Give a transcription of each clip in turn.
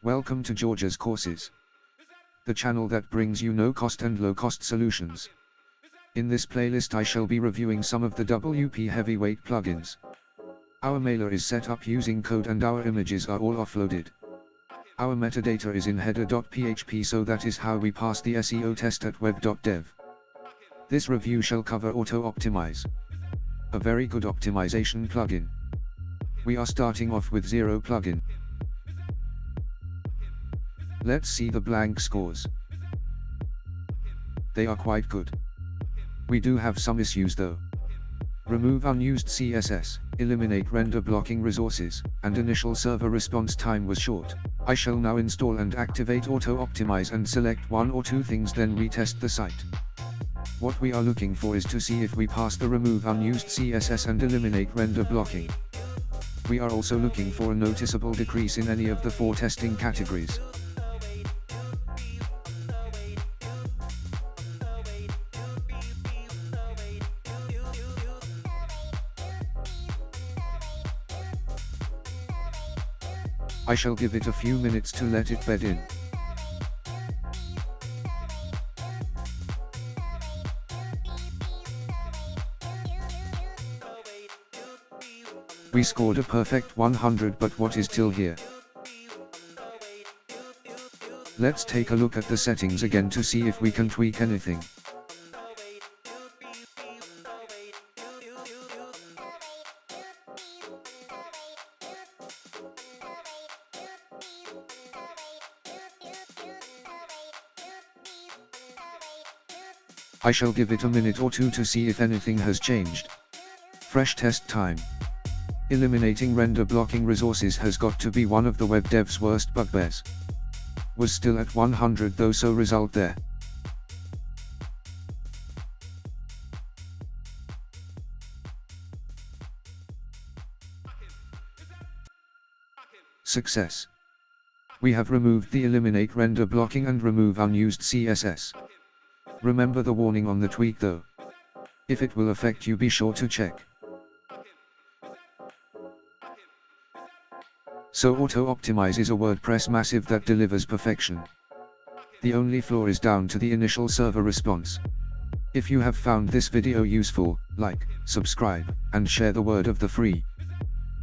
Welcome to Georgia's Courses, the channel that brings you no-cost and low-cost solutions. In this playlist I shall be reviewing some of the WP heavyweight plugins. Our mailer is set up using code and our images are all offloaded. Our metadata is in header.php, so that is how we pass the SEO test at web.dev. This review shall cover Autoptimize, a very good optimization plugin. We are starting off with Zero plugin. Let's see the blank scores. They are quite good. We do have some issues though. Remove unused CSS, eliminate render blocking resources, and initial server response time was short. I shall now install and activate Autoptimize and select one or two things, then retest the site. What we are looking for is to see if we pass the remove unused CSS and eliminate render blocking. We are also looking for a noticeable decrease in any of the 4 testing categories. I shall give it a few minutes to let it bed in. We scored a perfect 100, but what is till here? Let's take a look at the settings again to see if we can tweak anything. I shall give it a minute or two to see if anything has changed. Fresh test time. Eliminating render blocking resources has got to be one of the web dev's worst bugbears. Was still at 100 though, so result there. Success. We have removed the eliminate render blocking and remove unused CSS. Remember the warning on the tweak though. If it will affect you, be sure to check. So Autoptimize is a WordPress massive that delivers perfection. The only flaw is down to the initial server response. If you have found this video useful, like, subscribe, and share the word of the free.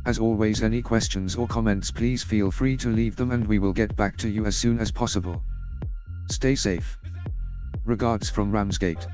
As always, any questions or comments, please feel free to leave them and we will get back to you as soon as possible. Stay safe. Regards from Ramsgate.